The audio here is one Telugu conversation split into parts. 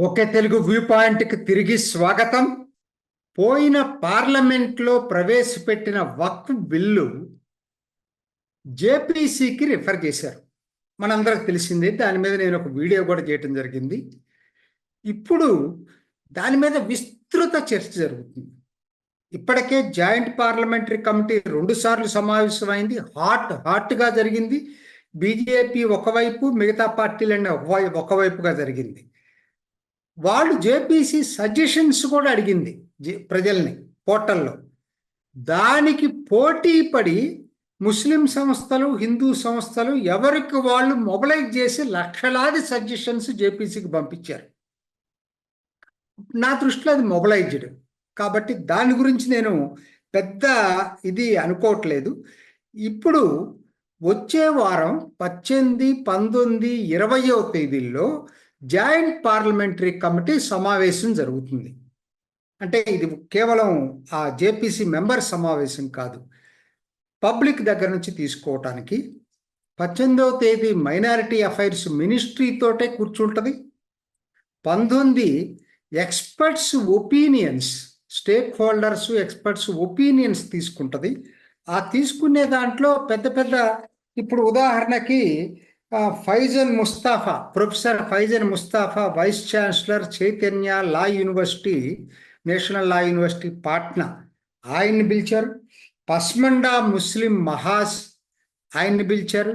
ఓకే తెలుగు వ్యూ పాయింట్కి తిరిగి స్వాగతం. పోయిన పార్లమెంట్లో ప్రవేశపెట్టిన వక్ఫ్ బిల్లు జేపీసీకి రిఫర్ చేశారు. మనందరికి తెలిసిందే. దాని మీద నేను ఒక వీడియో కూడా చేయటం జరిగింది. ఇప్పుడు దాని మీద విస్తృత చర్చ జరుగుతుంది. ఇప్పటికే జాయింట్ పార్లమెంటరీ కమిటీ 2 సార్లు సమావేశమైంది. హాట్గా జరిగింది. బీజేపీ ఒకవైపు, మిగతా పార్టీలన్నీ ఒకవైపుగా జరిగింది. వాళ్ళు జేపీసీ సజెషన్స్ కూడా అడిగింది ప్రజల్ని పోర్టల్లో. దానికి పోటీ పడి ముస్లిం సంస్థలు, హిందూ సంస్థలు ఎవరికి వాళ్ళు మొబిలైజ్ చేసి లక్షలాది సజెషన్స్ జేపీసీకి పంపించారు. నా దృష్టిలో అది మొబిలైజ్డ్ కాబట్టి దాని గురించి నేను పెద్ద ఇది అనుకోవట్లేదు. ఇప్పుడు వచ్చే వారం 18, 19, 20వ తేదీల్లో జాయింట్ పార్లమెంటరీ కమిటీ సమావేశం జరుగుతుంది. అంటే ఇది కేవలం ఆ జేపీసీ మెంబర్ సమావేశం కాదు, పబ్లిక్ దగ్గర నుంచి తీసుకోవటానికి. 18వ తేదీ మైనారిటీ అఫైర్స్ మినిస్ట్రీతోటే కూర్చుంటుంది. 19 experts opinions, stakeholders experts opinions తీసుకుంటుంది. ఆ తీసుకునే దాంట్లో పెద్ద పెద్ద, ఇప్పుడు ఉదాహరణకి Faizan Mustafa, professor Faizan Mustafa, vice chancellor Chaitanya law university, national law university Patna, ఆయన్ని పిలిచారు. పస్మండా ముస్లిం మహాస్ ఆయన్ని పిలిచారు.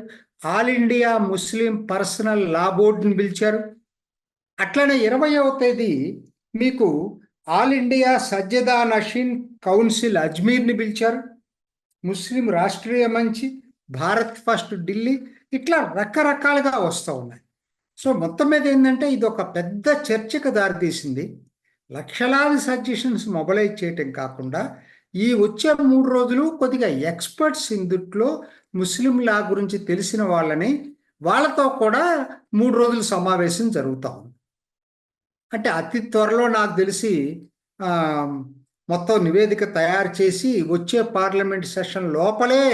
All India Muslim personal law బోర్డుని పిలిచారు. అట్లనే 20వ తేదీ మీకు all India Sajjada Nasheen council అజ్మీర్ని పిలిచారు. ముస్లిం రాష్ట్రీయ మంచి, భారత్ ఫస్ట్ ఢిల్లీ, ఇట్లా రకరకాలుగా వస్తూ ఉన్నాయి. సో మొత్తం మీద ఏంటంటే ఇది ఒక పెద్ద చర్చకు దారితీసింది. లక్షలాది సజెషన్స్ మొబిలైజ్ చేయటం కాకుండా ఈ వచ్చే 3 రోజులు కొద్దిగా ఎక్స్పర్ట్స్ ఇందుట్లో ముస్లిం లా గురించి తెలిసిన వాళ్ళతో కూడా 3 రోజులు సమావేశం జరుగుతూ ఉంది. అంటే అతి త్వరలో నాకు తెలిసి మొత్తం నివేదిక తయారు చేసి వచ్చే పార్లమెంట్ సెషన్ లోపలే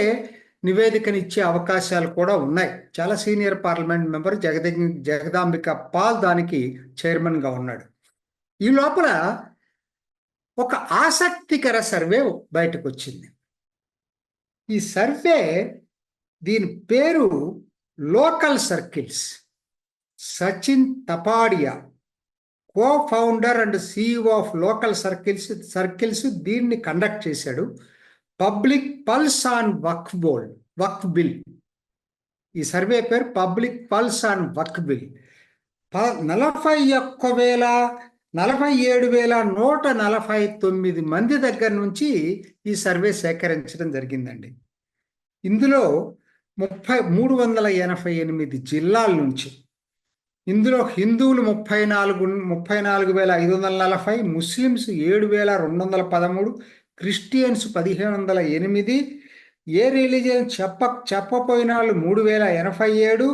నివేదికను ఇచ్చే అవకాశాలు కూడా ఉన్నాయి. చాలా senior parliament member Jagdambika Pal దానికి చైర్మన్గా ఉన్నాడు. ఈ లోపల ఒక ఆసక్తికర సర్వే బయటకు వచ్చింది. ఈ సర్వే, దీని పేరు local circles. Sachin Tapadia, co-founder and CEO of local circles దీన్ని కండక్ట్ చేశాడు. Public pulse on Waqf bill. ఈ సర్వే పేరు public pulse on Waqf bill. 47,149 మంది దగ్గర నుంచి ఈ సర్వే సేకరించడం జరిగిందండి. ఇందులో 388 జిల్లాల నుంచి. ఇందులో హిందువులు 34,540, ముస్లిమ్స్ 7,213, క్రిస్టియన్స్ 1,508, ఏ రిలీజియన్ చెప్పపోయిన వాళ్ళు 3,087,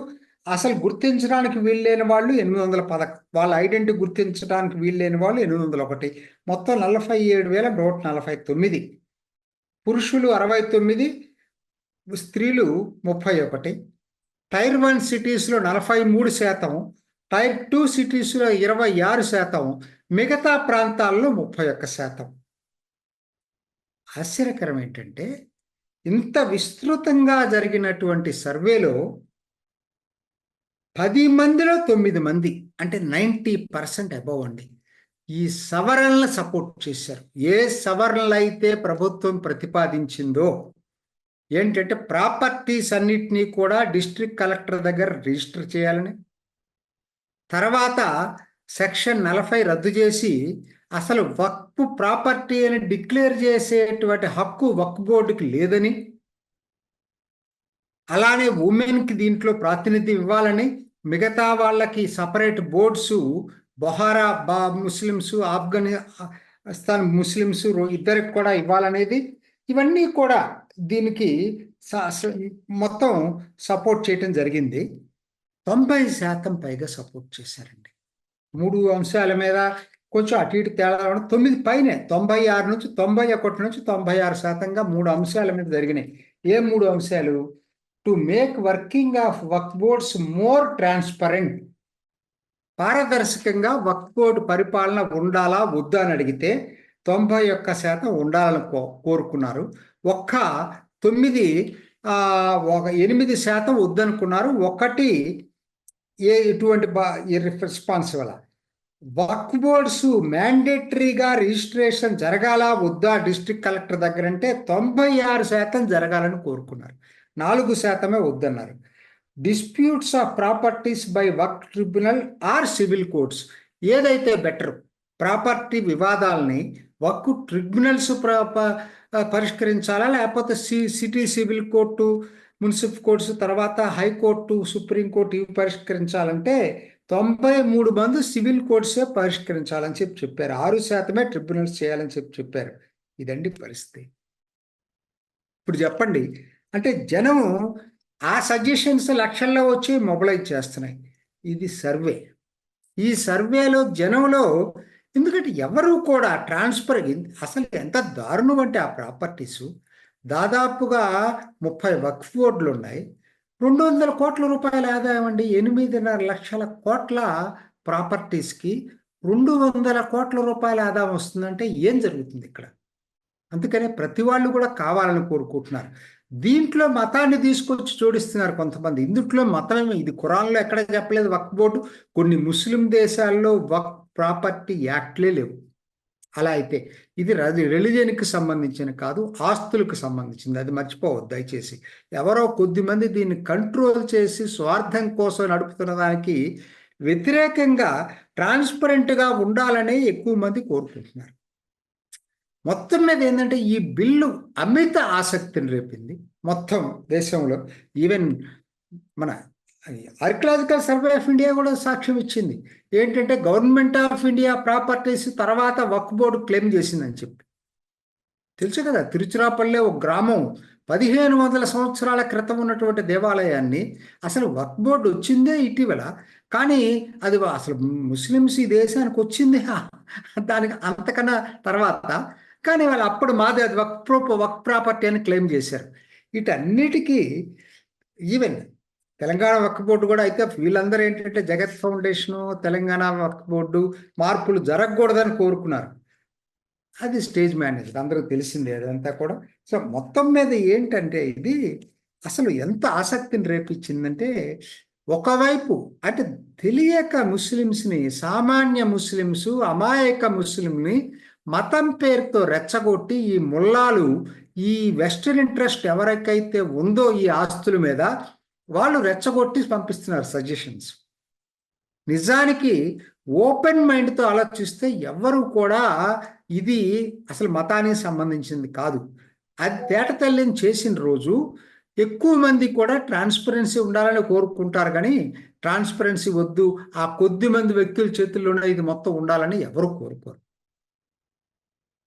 అసలు గుర్తించడానికి వీల్లేని వాళ్ళు 810, వాళ్ళ ఐడెంటిటీ గుర్తించడానికి వీల్లేని వాళ్ళు 801, మొత్తం 47,149. పురుషులు 69, స్త్రీలు 31. టైర్ 1 సిటీస్లో 43%, టైర్ 2 సిటీస్లో 26%, మిగతా ప్రాంతాల్లో 31%. ఆశ్చర్యకరం ఏంటంటే ఇంత విస్తృతంగా జరిగినటువంటి సర్వేలో 10 మందిలో 9 మంది, అంటే 90% అబవ్ అండి, ఈ సవరణలు సపోర్ట్ చేశారు. ఏ సవరణలు అయితే ప్రభుత్వం ప్రతిపాదించిందో, ఏంటంటే ప్రాపర్టీస్ అన్నిటినీ కూడా డిస్ట్రిక్ట్ కలెక్టర్ దగ్గర రిజిస్టర్ చేయాలని, తర్వాత సెక్షన్ 40 రద్దు చేసి అసలు వక్ఫ్ ప్రాపర్టీ అని డిక్లేర్ చేసేటువంటి హక్కు వక్ఫ్ బోర్డుకి లేదని, అలానే ఉమెన్కి దీంట్లో ప్రాతినిధ్యం ఇవ్వాలని, మిగతా వాళ్ళకి separate boards, Bohra Muslims, Afghanistan Muslims ఇద్దరికి కూడా ఇవ్వాలనేది, ఇవన్నీ కూడా దీనికి మొత్తం సపోర్ట్ చేయటం జరిగింది. 90% పైగా సపోర్ట్ చేశారండి. 3 అంశాల మీద కొంచెం అటు ఇటు తేడా, 9 పైనే, 96 నుంచి 91 నుంచి 96%గా 3 అంశాల మీద జరిగినాయి. ఏ 3 అంశాలు? To make working of Waqf boards more transparent, పారదర్శకంగా వక్ఫ్ బోర్డు పరిపాలన ఉండాలా వద్దా అని అడిగితే 91% ఉండాలని కోరుకున్నారు. ఒక్క 8% వద్దనుకున్నారు. ఒకటి ఎటువంటి రెస్పాన్స్ ఇవ్వాల. వక్ఫ్ బోర్డ్స్ మ్యాండేటరీగా రిజిస్ట్రేషన్ జరగాలా వద్దా డిస్ట్రిక్ట్ కలెక్టర్ దగ్గర అంటే 96% జరగాలని కోరుకున్నారు. 4% వద్దన్నారు. Disputes of properties by Waqf tribunal or civil courts, ఏదైతే బెటర్, ప్రాపర్టీ వివాదాలని వక్ఫ్ ట్రిబ్యునల్స్ పరిష్కరించాలా లేకపోతే city civil court, municipal courts, తర్వాత హైకోర్టు, సుప్రీంకోర్టు ఇవి పరిష్కరించాలంటే 93 సివిల్ కోర్ట్సే పరిష్కరించాలని చెప్పారు. 6% ట్రిబ్యునల్స్ చేయాలని చెప్పారు. ఇదండి పరిస్థితి. ఇప్పుడు చెప్పండి, అంటే జనము ఆ సజెషన్స్ లక్షల్లో వచ్చి మొబిలైజ్ చేస్తున్నాయి. ఇది సర్వే. ఈ సర్వేలో జనంలో, ఎందుకంటే ఎవరు కూడా అసలు ఎంత దారుణం అంటే ఆ ప్రాపర్టీసు దాదాపుగా 30 వక్ఫ్ బోర్డులు ఉన్నాయి. 200 కోట్ల రూపాయల ఆదాయం అండి. 8.5 లక్షల కోట్ల ప్రాపర్టీస్కి 200 కోట్ల రూపాయల ఆదాయం వస్తుందంటే ఏం జరుగుతుంది ఇక్కడ? అందుకనే ప్రతి వాళ్ళు కూడా కావాలని కోరుకుంటున్నారు. దీంట్లో మతాన్ని తీసుకొచ్చి జోడిస్తున్నారు కొంతమంది. ఇందుట్లో మతమేమి, ఇది ఖురాన్లో ఎక్కడ చెప్పలేదు వక్ఫ్ బోర్డు. కొన్ని ముస్లిం దేశాల్లో వక్ఫ్ ప్రాపర్టీ యాక్ట్లే లేవు. అలా అయితే ఇది రిలీజియన్కి సంబంధించిన కాదు, ఆస్తులకు సంబంధించింది. అది మర్చిపోవద్దు దయచేసి. ఎవరో కొద్దిమంది దీన్ని కంట్రోల్ చేసి స్వార్థం కోసం నడుపుతున్న దానికి వ్యతిరేకంగా ట్రాన్స్పరెంట్గా ఉండాలని ఎక్కువ మంది కోరుకుంటున్నారు. మొత్తం మీద ఏంటంటే ఈ బిల్లు అమిత ఆసక్తిని రేపింది మొత్తం దేశంలో. ఈవెన్ మన ఆర్కియలాజికల్ సర్వే ఆఫ్ ఇండియా కూడా సాక్ష్యం ఇచ్చింది. ఏంటంటే గవర్నమెంట్ ఆఫ్ ఇండియా ప్రాపర్టీస్ తర్వాత వక్ఫ్ బోర్డు క్లెయిమ్ చేసిందని చెప్పి. తెలుసు కదా, తిరుచిరాపల్లి ఒక గ్రామం 1500 సంవత్సరాల క్రితం ఉన్నటువంటి దేవాలయాన్ని అసలు వక్ఫ్ బోర్డు వచ్చిందే ఇటీవల. కానీ అది అసలు ముస్లిమ్స్ ఈ దేశానికి వచ్చింది దానికి అంతకన్నా తర్వాత. కానీ వాళ్ళు అప్పుడు మాది అది వక్ఫ్ ప్రాపర్టీ అని క్లెయిమ్ చేశారు. వీటన్నిటికీ ఈవెన్ తెలంగాణ వక్ఫ్ బోర్డు కూడా అయితే వీళ్ళందరూ ఏంటంటే జగత్ ఫౌండేషను, తెలంగాణ వక్ఫ్ బోర్డు మార్పులు జరగకూడదని కోరుకున్నారు. అది స్టేజ్ మేనేజర్, అందరికి తెలిసిందే అదంతా కూడా. సో మొత్తం మీద ఏంటంటే ఇది అసలు ఎంత ఆసక్తిని రేపించిందంటే, ఒకవైపు అంటే తెలియక ముస్లిమ్స్ని, సామాన్య ముస్లిమ్స్, అమాయక ముస్లింని మతం పేరుతో రెచ్చగొట్టి ఈ ముల్లాలు, ఈ వెస్టర్న్ ఇంట్రెస్ట్ ఎవరికైతే ఉందో ఈ ఆస్తుల మీద వాళ్ళు రెచ్చగొట్టి పంపిస్తున్నారు సజెషన్స్. నిజానికి ఓపెన్ మైండ్తో ఆలోచిస్తే ఎవరు కూడా ఇది అసలు మతానికి సంబంధించింది కాదు. అది తేటతెల్లిని చేసిన రోజు ఎక్కువ మంది కూడా ట్రాన్స్పరెన్సీ ఉండాలని కోరుకుంటారు. కానీ ట్రాన్స్పరెన్సీ వద్దు, ఆ కొద్ది మంది వ్యక్తుల చేతుల్లోనే ఇది మొత్తం ఉండాలని ఎవరు కోరుకోరు.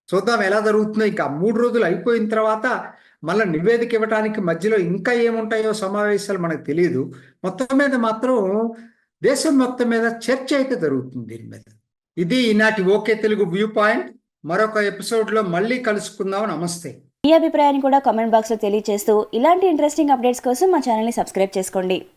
చూద్దాం ఎలా జరుగుతుందో. ఇంకా 3 రోజులు అయిపోయిన తర్వాత మళ్ళీ నివేదిక ఇవ్వడానికి మధ్యలో ఇంకా ఏముంటాయో సమావేశాలు మనకు తెలియదు. మొత్తం మీద మాత్రం దేశం మొత్తం మీద చర్చ అయితే జరుగుతుంది దీని మీద. ఇది ఈనాటి ఓకే తెలుగు వ్యూ పాయింట్. మరొక ఎపిసోడ్లో మళ్ళీ కలుసుకుందాం. నమస్తే. మీ అభిప్రాయాన్ని కూడా కామెంట్ బాక్స్లో తెలియజేస్తూ ఇలాంటి ఇంట్రెస్టింగ్ అప్డేట్స్ కోసం మా ఛానల్ని సబ్స్క్రైబ్ చేసుకోండి.